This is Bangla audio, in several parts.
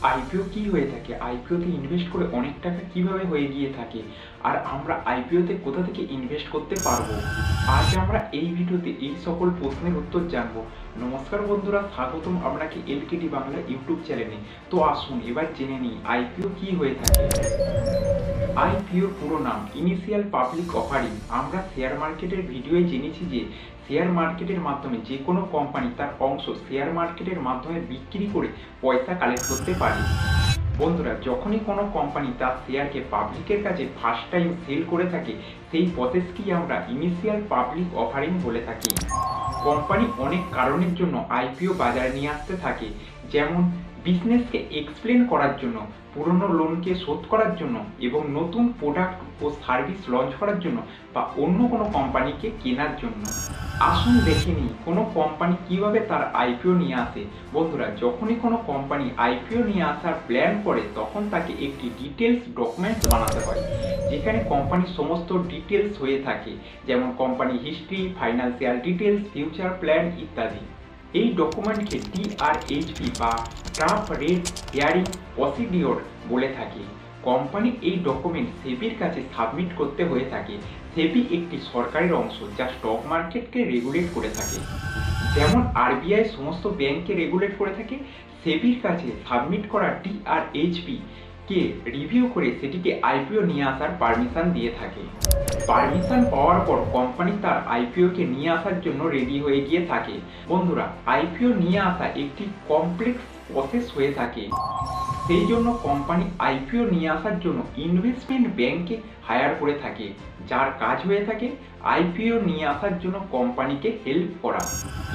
আইপিও কি হয়ে থাকে, আইপিওতে ইনভেস্ট করে অনেক টাকা কিভাবে হয়ে গিয়ে থাকে, আর আমরা আইপিওতে কোথা থেকে ইনভেস্ট করতে পারবো, আজ আমরা এই ভিডিওতে এই সকল প্রশ্নের উত্তর জানবো। নমস্কার বন্ধুরা, স্বাগতম আপনাকে এলকেটি বাংলা ইউটিউব চ্যানেলে। তো আসুন এবার জেনে নিই আইপিও কি হয়ে থাকে। আইপিওর পুরো নাম ইনিশিয়াল পাবলিক অফারিং। আমরা শেয়ার মার্কেটের ভিডিওয়ে জেনেছি যে শেয়ার মার্কেটের মাধ্যমে যে কোনো কোম্পানি তার অংশ শেয়ার মার্কেটের মাধ্যমে বিক্রি করে পয়সা কালেক্ট করতে পারে। বন্ধুরা, যখনই কোনো কোম্পানি তার শেয়ারকে পাবলিকের কাছে ফার্স্ট টাইম সেল করে থাকে, সেই প্রসেসকেই আমরা ইনিশিয়াল পাবলিক অফারিং বলে থাকি। কোম্পানি অনেক কারণের জন্য আইপিও বাজারে নিয়ে আসতে থাকে, যেমন বিজনেসকে এক্সপ্লেন করার জন্য, পুরনো লোনকে শোধ করার জন্য, এবং নতুন প্রোডাক্ট ও সার্ভিস লঞ্চ করার জন্য, বা অন্য কোনো কোম্পানিকে কেনার জন্য। আসুন দেখে নিই কোনো কোম্পানি কিভাবে তার আইপিও নিয়ে আসে। বন্ধুরা, যখনই কোনো কোম্পানি আইপিও নিয়ে আসার প্ল্যান করে, তখন তাকে একটি ডিটেলস ডকুমেন্টস বানাতে হয়, যেখানে কোম্পানির সমস্ত ডিটেলস হয়ে থাকে, যেমন company history, financial details, future plan ইত্যাদি। এই ডকুমেন্টকে টিআরএইচপি বা ট্রাফ রেট হিয়ারিং প্রসিডিওর বলে থাকে। কোম্পানি এই ডকুমেন্ট সেবির কাছে সাবমিট করতে হয়ে থাকে। সেবি একটি সরকারের অংশ যা স্টক মার্কেটকে রেগুলেট করে থাকে। যেমন আরবিআই সমস্ত ব্যাংককে রেগুলেট করে থাকে, সেবির কাছে সাবমিট করা টিআরএইচপি কে রিভিউ করে সেটিকে আইপিও নিয়ে আসার পারমিশন দিয়ে থাকে। পারমিশন পাওয়ার পর কোম্পানি তার আইপিও কে নিয়ে আসার জন্য রেডি হয়ে গিয়ে থাকে। বন্ধুরা, আইপিও নিয়ে আসা একটি কমপ্লেক্স প্রসেস হয়ে থাকে। সেই জন্য কোম্পানি আইপিও নিয়ে আসার জন্য ইনভেস্টমেন্ট ব্যাংককে হায়ার করে থাকে, যার কাজ হয়ে থাকে আইপিও নিয়ে আসার জন্য কোম্পানিকে হেল্প করা।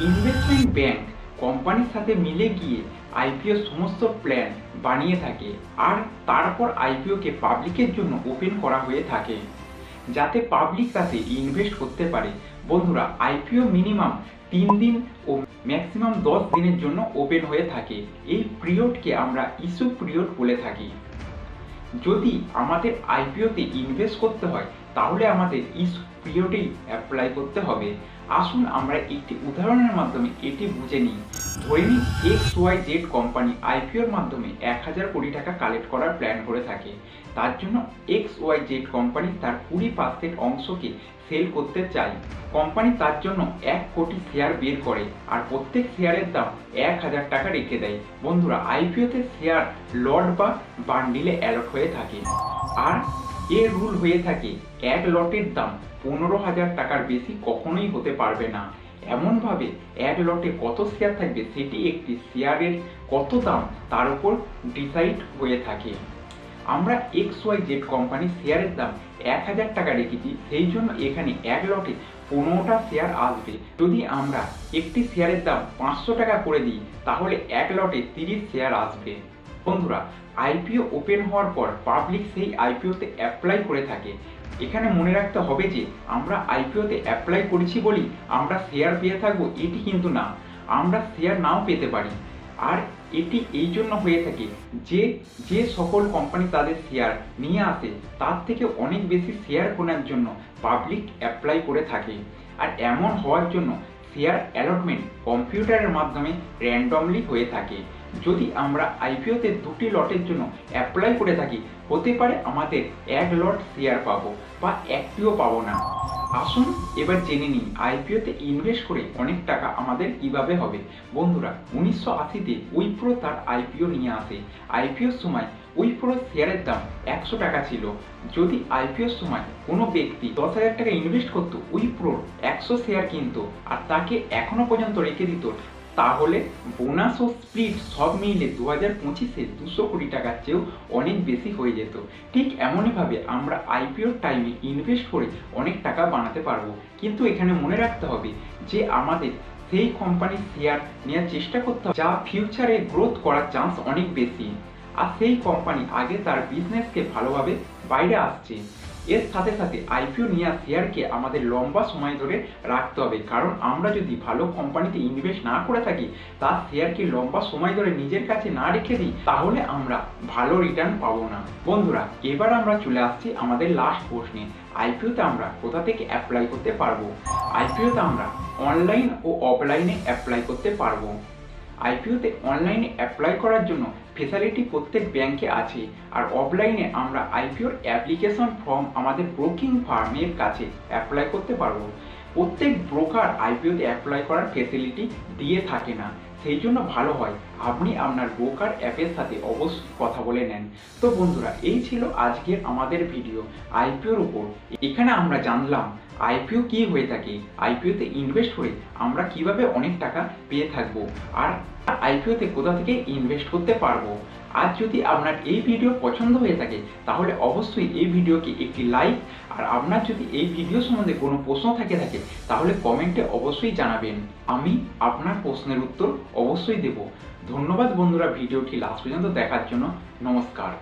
ইনভেস্টমেন্ট ব্যাংক কোম্পানির সাথে মিলে গিয়ে আইপিও সমস্ত প্ল্যান বানিয়ে থাকে, আর তারপর আইপিওকে পাবলিকের জন্য ওপেন করা হয়ে থাকে, যাতে পাবলিক তাতে ইনভেস্ট করতে পারে। বন্ধুরা, আইপিও মিনিমাম 3 দিন ও ম্যাক্সিমাম 10 দিনের জন্য ওপেন হয়ে থাকে। এই পিরিয়ডকে আমরা ইস্যু পিরিয়ড বলে থাকি। যদি আমাদের আইপিওতে ইনভেস্ট করতে হয়, তাহলে আমাদের ইস্যু পিরিয়ডেই অ্যাপ্লাই করতে হবে। আসুন আমরা একটি উদাহরণের মাধ্যমে এটি বুঝে নিই। ধরে নিই XYZ কোম্পানি আইপিওর মাধ্যমে 1000 কোটি টাকা কালেক্ট করার প্ল্যান করে থাকে। তার জন্য XYZ কোম্পানি তার 20% অংশকে সেল করতে চায়। কোম্পানি তার জন্য 1 কোটি শেয়ার বের করে, আর প্রত্যেক শেয়ারের দাম 1000 টাকা রেখে দেয়। বন্ধুরা, আইপিওতে শেয়ার লট বা বান্ডিলে অ্যালট হয়ে থাকে, আর এর রুল হয়ে থাকে এক লটের দাম 15,000 টাকার বেশি কখনোই হতে পারবে না। এমনভাবে এক লটে কত শেয়ার থাকবে সেটি একটি শেয়ারের কত দাম তার উপর ডিসাইড হয়ে থাকে। আমরা XYZ কোম্পানির শেয়ারের দাম 1000 টাকা রেখেছি, সেই জন্য এখানে এক লটে 15টা শেয়ার আসবে। যদি আমরা একটি শেয়ারের দাম 500 টাকা করে দিই, তাহলে এক লটে 30 শেয়ার আসবে। বন্ধুরা, আইপিও ওপেন হওয়ার পর পাবলিক সেই আইপিওতে অ্যাপ্লাই করে থাকে। এখানে মনে রাখতে হবে যে আমরা আইপিওতে অ্যাপ্লাই করেছি বলি আমরা শেয়ার পেয়ে থাকবো, এটি কিন্তু না। আমরা শেয়ার নাও পেতে পারি। আর এটি এই জন্য হয়ে থাকে যে যে সকল কোম্পানি তাদের শেয়ার নিয়ে আসে, তার থেকে অনেক বেশি শেয়ার কেনার জন্য পাবলিক অ্যাপ্লাই করে থাকে। আর এমন হওয়ার জন্য শেয়ার অ্যালটমেন্ট কম্পিউটারের মাধ্যমে র্যান্ডমলি হয়ে থাকে। যদি আমরা আইপিওতে 2টি লটের জন্য অ্যাপ্লাই করে থাকি, হতে পারে আমাদের 1 লট শেয়ার পাবো বা একটিও পাবো না। আসুন এবার জেনে নিই আইপিওতে ইনভেস্ট করে অনেক টাকা আমাদের কিভাবে হবে। বন্ধুরা, 1980-তে উইপ্রো তার আইপিও নিয়ে আসে। আইপিওর সময় উইপ্রোর শেয়ারের দাম 100 টাকা ছিল। যদি আইপিওর সময় কোনো ব্যক্তি 10,000 টাকা ইনভেস্ট করতো, উইপ্রোর 100 শেয়ার কিনতো, আর তাকে এখনো পর্যন্ত রেখে দিত, তাহলে বোনাস ও স্প্লিট সব মিলে 2025-এ 200 কোটি টাকার চেয়েও অনেক বেশি হয়ে যেত। ঠিক এমনইভাবে আমরা আইপিওর টাইমে ইনভেস্ট করে অনেক টাকা বানাতে পারবো। কিন্তু এখানে মনে রাখতে হবে যে আমাদের সেই কোম্পানির শেয়ার নেওয়ার চেষ্টা করতে হবে যা ফিউচারে গ্রোথ করার চান্স অনেক বেশি, আর সেই কোম্পানি আগে তার বিজনেসকে ভালোভাবে বাইরে আসছে। এর সাথে সাথে আইপিও নেওয়া শেয়ারকে আমাদের লম্বা সময় ধরে রাখতে হবে, কারণ আমরা যদি ভালো কোম্পানিতে ইনভেস্ট না করে থাকি, তার শেয়ারকে লম্বা সময় ধরে নিজের কাছে না রেখে দিই, তাহলে আমরা ভালো রিটার্ন পাবো না। বন্ধুরা, এবার আমরা চলে আসছি আমাদের লাস্ট প্রশ্নে। আইপিওতে আমরা কোথা থেকে অ্যাপ্লাই করতে পারবো? আইপিওতে আমরা অনলাইন ও অফলাইনে অ্যাপ্লাই করতে পারবো। আইপিওতে অনলাইনে অ্যাপ্লাই করার জন্য ফেসিলিটি প্রত্যেক ব্যাংকে আছে। আর অফলাইনে আমরা আইপিওর অ্যাপ্লিকেশন ফর্ম আমাদের ব্রোকিং ফার্মের কাছে অ্যাপ্লাই করতে পারবো। প্রত্যেক ব্রোকার আইপিওতে অ্যাপ্লাই করার ফেসিলিটি দিয়ে থাকে না, সেই জন্য ভালো হয় আপনি আপনার ব্রোকার অ্যাপের সাথে অবশ্যই কথা বলে নেন। তো বন্ধুরা, এই ছিল আজকের আমাদের ভিডিও আইপিওর উপর। এখানে আমরা জানলাম আইপিও কি হয়ে থাকে, আইপিওতে ইনভেস্ট করে আমরা কিভাবে অনেক টাকা পেয়ে থাকবো, আর আইপিওতে কোথা থেকে ইনভেস্ট করতে পারবো। আর যদি আপনার এই ভিডিও পছন্দ হয়ে থাকে তাহলে অবশ্যই এই ভিডিওকে একটি লাইক, আর আপনার যদি এই ভিডিও সম্বন্ধে কোনো প্রশ্ন থাকে তাহলে কমেন্টে অবশ্যই জানাবেন। আমি আপনার প্রশ্নের উত্তর অবশ্যই দেব। ধন্যবাদ বন্ধুরা ভিডিওটি লাস্ট পর্যন্ত দেখার জন্য। নমস্কার।